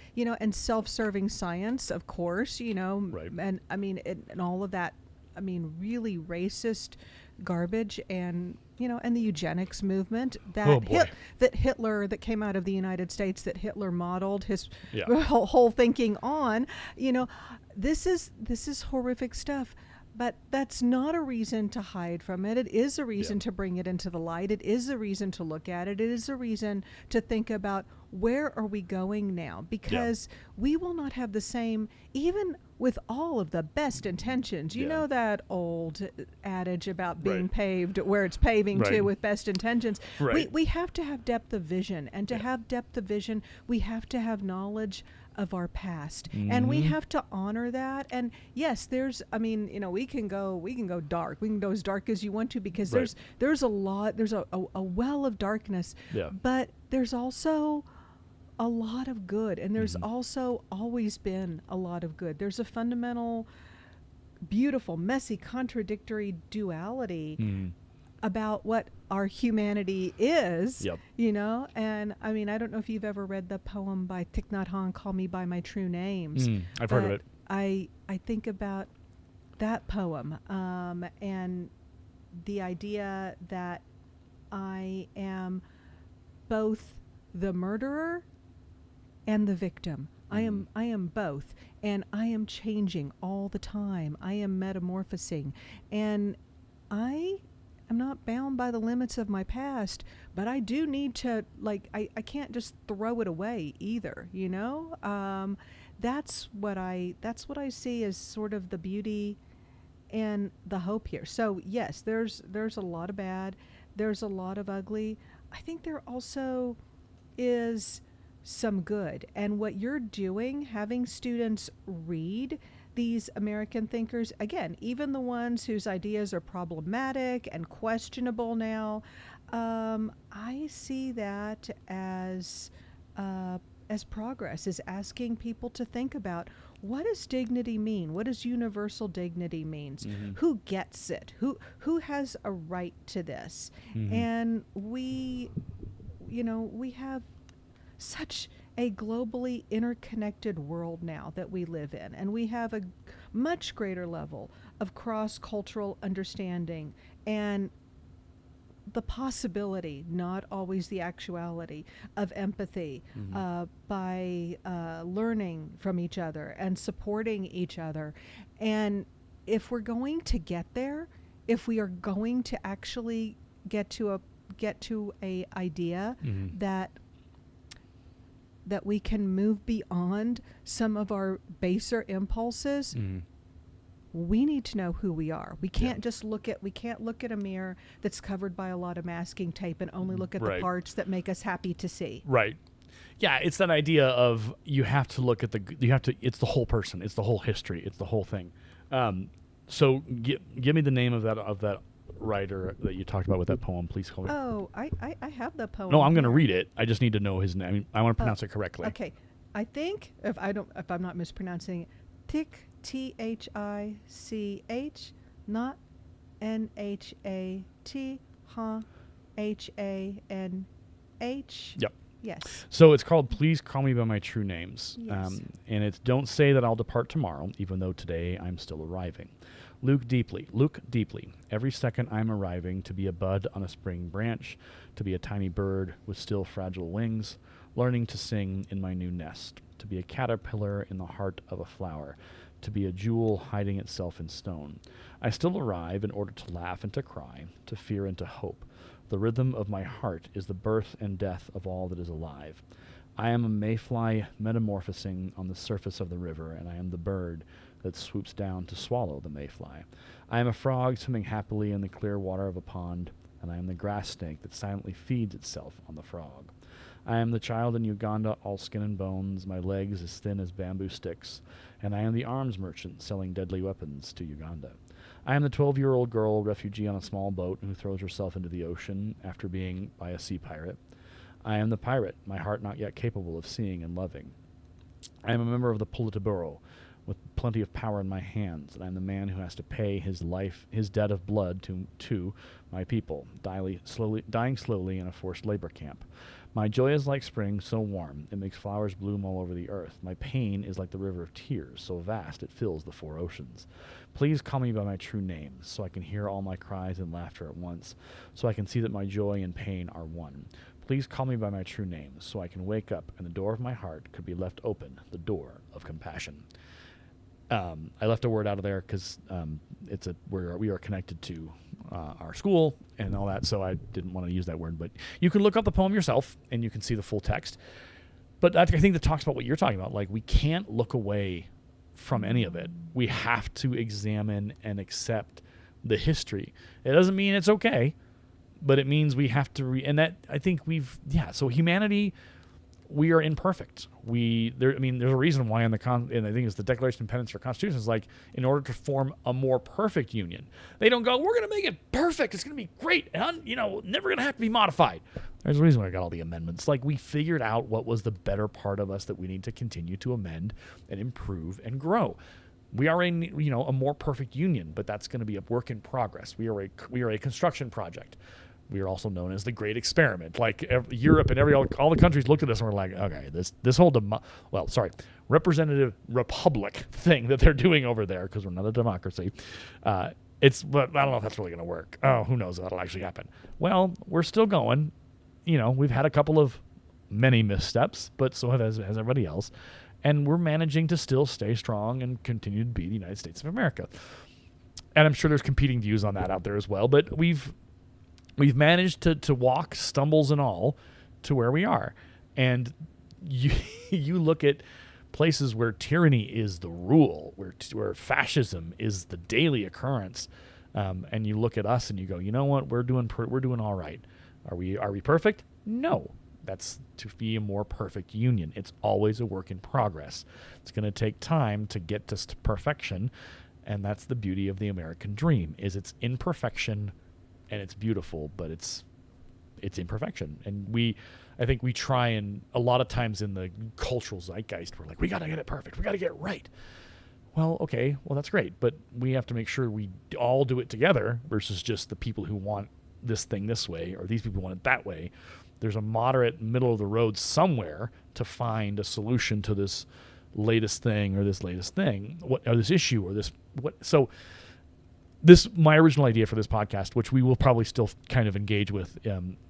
self-serving science, of course, right. And I mean, and all of that, I mean, really racist garbage, and and the eugenics movement that that came out of the United States, that Hitler modeled his whole thinking on. This is horrific stuff. But that's not a reason to hide from it. It is a reason to bring it into the light. It is a reason to look at it. It is a reason to think about, where are we going now? Because we will not have the same, even with all of the best intentions. You know that old adage about being paved where it's paving to with best intentions. Right. We have to have depth of vision. And to have depth of vision, we have to have knowledge of our past, and we have to honor that. And yes, we can go dark. We can go as dark as you want to, because there's a well of darkness, but there's also a lot of good, and there's also always been a lot of good. There's a fundamental, beautiful, messy, contradictory duality about what our humanity is, Yep. you know? And I mean, I don't know if you've ever read the poem by Thich Nhat Hanh, Call Me By My True Names. I've heard of it. I think about that poem and the idea that I am both the murderer and the victim. I am both, and I am changing all the time. I am metamorphosing, and I am not bound by the limits of my past, but I do need to, like, I can't just throw it away either, you know? That's what I see as sort of the beauty and the hope here. So yes, there's a lot of bad, there's a lot of ugly. I think there also is some good. And what you're doing, having students read these American thinkers, again, even the ones whose ideas are problematic and questionable now, I see that as progress, is asking people to think about, what does dignity mean? What does universal dignity means? Who gets it? Who has a right to this? And we have such a globally interconnected world now that we live in, and we have a much greater level of cross-cultural understanding and the possibility, not always the actuality, of empathy by learning from each other and supporting each other. And if we're going to get there, if we are going to actually get to a idea that we can move beyond some of our baser impulses, we need to know who we are. We can't just look at a mirror that's covered by a lot of masking tape and only look at the parts that make us happy to see. Right. Yeah, it's that idea of you have to look at it's the whole person, it's the whole history, it's the whole thing. So give me the name of that writer that you talked about with that poem, please. Call me. Oh, I have the poem. No, I'm going to read it. I just need to know his name. I want to pronounce it correctly. Okay. I think if I'm not mispronouncing it, Thich, not Nhat, Hanh. Yep. Yes. So it's called Please Call Me By My True Names. Yes. And it's Don't Say That I'll Depart Tomorrow, even though today I'm still arriving. Look deeply, every second I'm arriving, to be a bud on a spring branch, to be a tiny bird with still fragile wings, learning to sing in my new nest, to be a caterpillar in the heart of a flower, to be a jewel hiding itself in stone. I still arrive in order to laugh and to cry, to fear and to hope. The rhythm of my heart is the birth and death of all that is alive. I am a mayfly metamorphosing on the surface of the river, and I am the bird that swoops down to swallow the mayfly. I am a frog swimming happily in the clear water of a pond, and I am the grass snake that silently feeds itself on the frog. I am the child in Uganda, all skin and bones, my legs as thin as bamboo sticks, and I am the arms merchant selling deadly weapons to Uganda. I am the 12-year-old girl refugee on a small boat who throws herself into the ocean after being by a sea pirate. I am the pirate, my heart not yet capable of seeing and loving. I am a member of the Politburo, with plenty of power in my hands, and I'm the man who has to pay his debt of blood to my people, dying slowly in a forced labor camp. My joy is like spring, so warm, it makes flowers bloom all over the earth. My pain is like the river of tears, so vast it fills the 4 oceans. Please call me by my true name, so I can hear all my cries and laughter at once, so I can see that my joy and pain are one. Please call me by my true name, so I can wake up and the door of my heart could be left open, the door of compassion. I left a word out of there because we are connected to our school and all that, so I didn't want to use that word. But you can look up the poem yourself and you can see the full text. But I think that talks about what you're talking about. Like, we can't look away from any of it. We have to examine and accept the history. It doesn't mean it's okay, but it means we have to and that I think so humanity, we are imperfect. There's a reason why and I think it's the Declaration of Independence or Constitution is like, in order to form a more perfect union. They don't go, we're going to make it perfect. It's going to be great. And, never going to have to be modified. There's a reason why I got all the amendments. Like, we figured out what was the better part of us that we need to continue to amend and improve and grow. We are in, a more perfect union, but that's going to be a work in progress. We are a construction project. We are also known as the Great Experiment. Like Europe and all the countries looked at us and were like, okay, this whole representative republic thing that they're doing over there, because we're not a democracy. But I don't know if that's really going to work. Oh, who knows if that'll actually happen. Well, we're still going. We've had a couple of many missteps, but so has everybody else. And we're managing to still stay strong and continue to be the United States of America. And I'm sure there's competing views on that out there as well. But we've managed to walk, stumbles and all, to where we are. And you look at places where tyranny is the rule, where fascism is the daily occurrence, and you look at us and you go, you know what, we're doing all right. Are we perfect? No. That's to be a more perfect union. It's always a work in progress. It's going to take time to get to perfection, and that's the beauty of the American dream. Is it's imperfection, and it's beautiful, but it's imperfection. And I think we try, and a lot of times in the cultural zeitgeist, we're like, we got to get it perfect. We got to get it right. Well, okay, that's great, but we have to make sure we all do it together versus just the people who want this thing this way or these people want it that way. There's a moderate middle of the road somewhere to find a solution to this latest thing or this latest thing, or this issue or this what. So my original idea for this podcast, which we will probably still kind of engage with,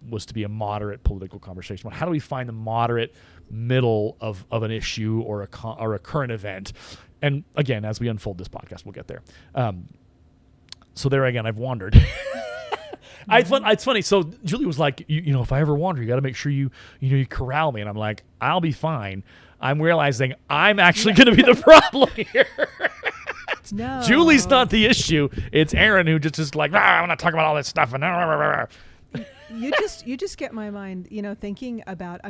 was to be a moderate political conversation. How do we find the moderate middle of an issue or a current event? And again, as we unfold this podcast, we'll get there. So there again, I've wandered. It's funny. So Julie was like, if I ever wander, you got to make sure you corral me. And I'm like, I'll be fine. I'm realizing I'm actually going to be the problem here. No. Julie's not the issue. It's Aaron who just is like, I'm going to talk about all this stuff. And You just get my mind, thinking about,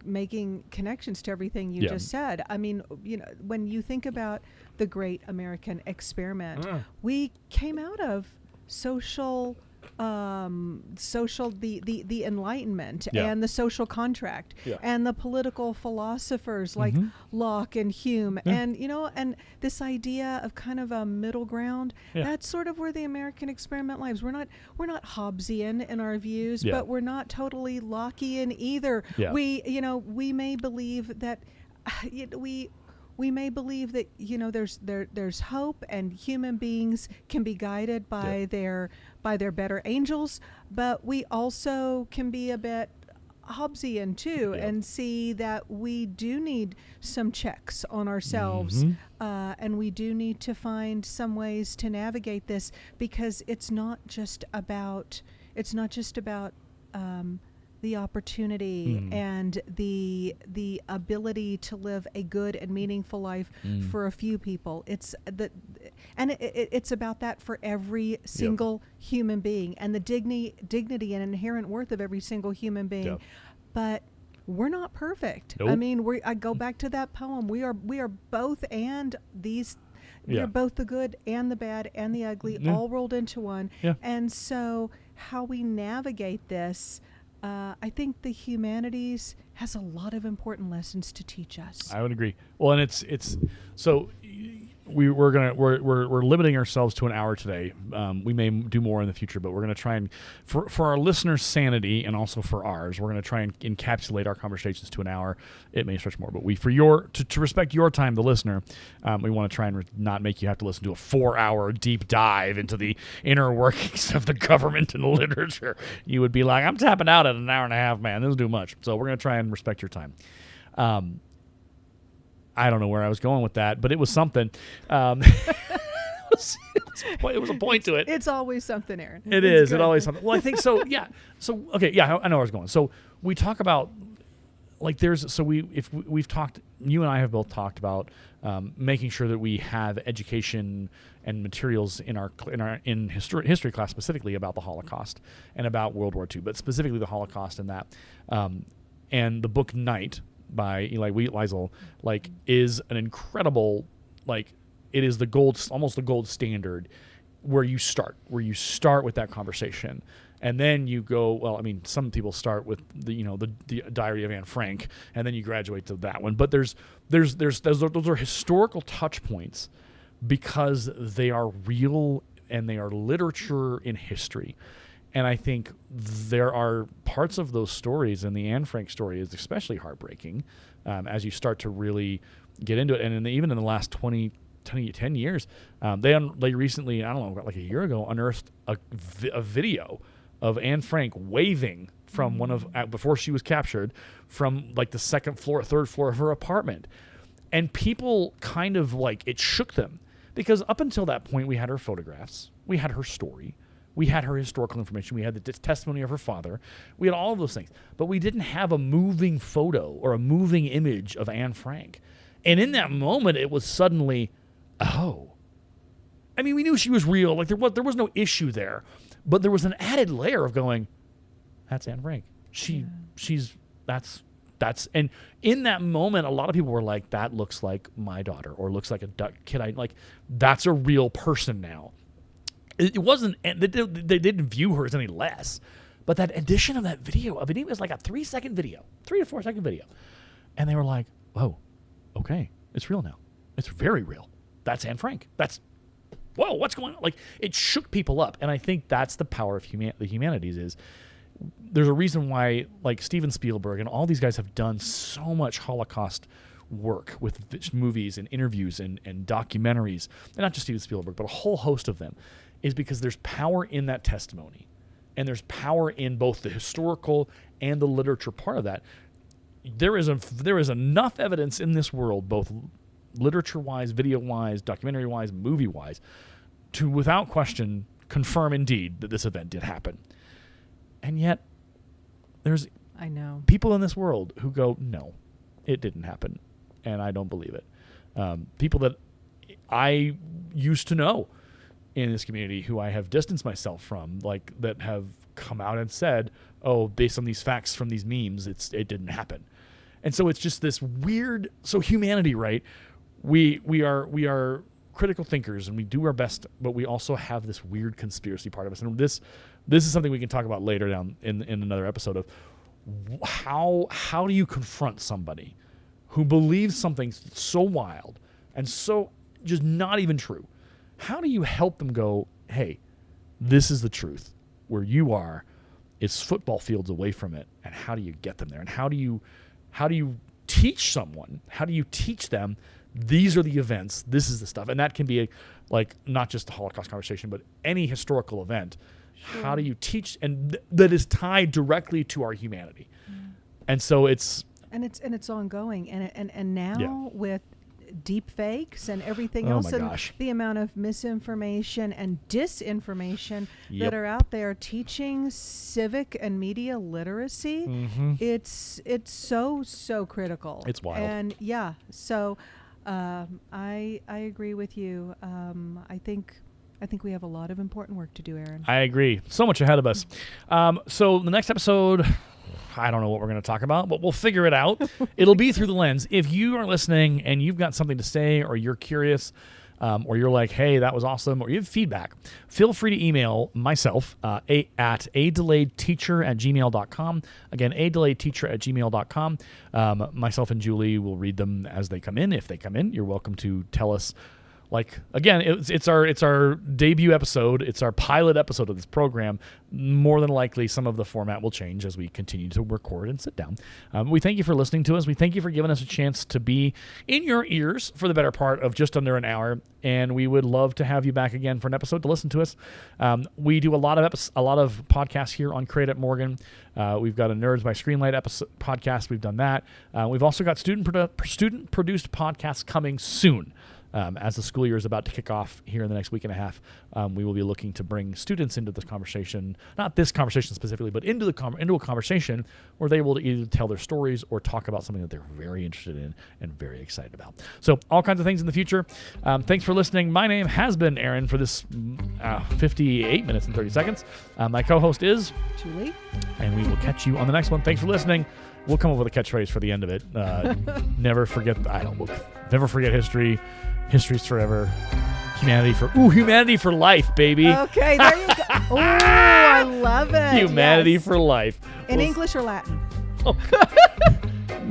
making connections to everything you just said. When you think about the great American experiment, we came out of social the Enlightenment and the social contract and the political philosophers like Locke and Hume and this idea of kind of a middle ground. That's sort of where the American experiment lies. We're not Hobbesian in our views, but we're not totally Lockean either. We may believe that there's hope, and human beings can be guided by their better angels, but we also can be a bit Hobbesian too, and see that we do need some checks on ourselves, and we do need to find some ways to navigate this, because it's not just about the opportunity and the ability to live a good and meaningful life for a few people. It's about that for every single human being, and the dignity and inherent worth of every single human being. But we're not perfect. Nope. I go back to that poem. We are both, and these. We are both the good and the bad and the ugly, all rolled into one. And so, how we navigate this, I think the humanities has a lot of important lessons to teach us. I would agree. Well, and it's so we're limiting ourselves to an hour today. We may do more in the future, but we're going to try and for our listeners' sanity and also for ours, we're going to try and encapsulate our conversations to an hour. It may stretch more, but to respect your time, the listener, we want to try and not make you have to listen to a 4-hour deep dive into the inner workings of the government and the literature. You would be like, I'm tapping out at an hour and a half, man. This is too much. So we're going to try and respect your time. I don't know where I was going with that, but it was something. It was a point to it. It's always something, Aaron. It's always something. Well, I think so. Yeah. So okay. Yeah, I know where I was going. So we talk about we've talked. You and I have both talked about making sure that we have education and materials in history class specifically about the Holocaust and about World War II, but specifically the Holocaust and that. And the book Night by Eli Wiesel, is an incredible, it is almost the gold standard where you start with that conversation. And then you go, some people start with the Diary of Anne Frank, and then you graduate to that one. But those are historical touch points because they are real and they are literature in history. And I think there are parts of those stories, and the Anne Frank story is especially heartbreaking as you start to really get into it. And even in the last 10 years, they recently, I don't know, like a year ago, unearthed a video of Anne Frank waving from before she was captured, from like the third floor of her apartment. And people kind of like, it shook them, because up until that point, we had her photographs, we had her story, we had her historical information, we had the testimony of her father, we had all of those things, but we didn't have a moving photo or a moving image of Anne Frank. And in that moment, it was suddenly, oh, I mean, we knew she was real, like there was no issue there, but there was an added layer of going, that's Anne Frank. That's and in that moment, a lot of people were like, that looks like my daughter, or looks like a kid. That's a real person now. It wasn't, they didn't view her as any less, but that addition of that video, I mean, it was like a 3 to 4 second video. And they were like, whoa, okay, it's real now. It's very real. That's Anne Frank. Whoa, what's going on? Like, it shook people up. And I think that's the power of the humanities is, there's a reason why, like, Steven Spielberg and all these guys have done so much Holocaust work with movies and interviews and documentaries, and not just Steven Spielberg, but a whole host of them, is because there's power in that testimony, and there's power in both the historical and the literature part of that. There is enough evidence in this world, both literature-wise, video-wise, documentary-wise, movie-wise, to, without question, confirm indeed that this event did happen. And yet, there's people in this world who go, no, it didn't happen, and I don't believe it. People that I used to know in this community who I have distanced myself from, like, that have come out and said, oh, based on these facts from these memes, it didn't happen. And so it's just this weird, so humanity, right? We are critical thinkers, and we do our best, but we also have this weird conspiracy part of us. And this is something we can talk about later down in another episode of how do you confront somebody who believes something so wild and so just not even true? How do you help them go, hey, this is the truth. Where you are is football fields away from it, and how do you get them there? And how do you teach someone? How do you teach them these are the events, this is the stuff? And that can be like not just the Holocaust conversation, but any historical event. Sure. How do you teach, and that is tied directly to our humanity? And so it's ongoing, and now with deep fakes and everything else, and the amount of misinformation and disinformation that are out there, teaching civic and media literacy, it's so critical. It's wild. And so I agree with you. I think we have a lot of important work to do, Aaron. I agree. So much ahead of us. So the next episode, I don't know what we're going to talk about, but we'll figure it out. It'll be through the lens. If you are listening and you've got something to say, or you're curious, or you're like, hey, that was awesome, or you have feedback, feel free to email myself at adelayedteacher@gmail.com. Again, adelayedteacher@gmail.com. Myself and Julie will read them as they come in. If they come in, you're welcome to tell us. Like, again, it's our debut episode. It's our pilot episode of this program. More than likely, some of the format will change as we continue to record and sit down. We thank you for listening to us. We thank you for giving us a chance to be in your ears for the better part of just under an hour. And we would love to have you back again for an episode to listen to us. We do a lot of podcasts here on Create at Morgan. We've got a Nerds by Screenlight podcast. We've done that. We've also got student-produced podcasts coming soon. As the school year is about to kick off here in the next week and a half, we will be looking to bring students into this conversation, not this conversation specifically, but into a conversation where they will either tell their stories or talk about something that they're very interested in and very excited about. So all kinds of things in the future. Thanks for listening. My name has been Aaron for this 58 minutes and 30 seconds. My co-host is Julie, and we will catch you on the next one. Thanks for listening. We'll come up with a catchphrase for the end of it. Never forget history. History's forever. Humanity for life, baby. Okay, there you go. Oh, I love it. Humanity for life. In English or Latin?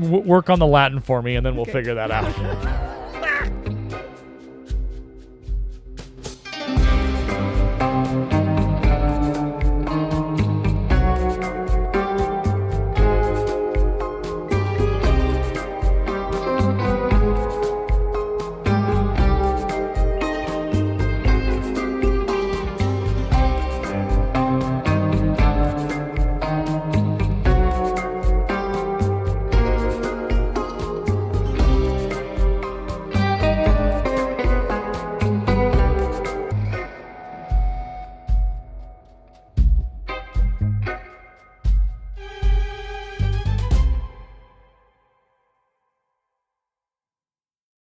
Work on the Latin for me, and then we'll figure that out.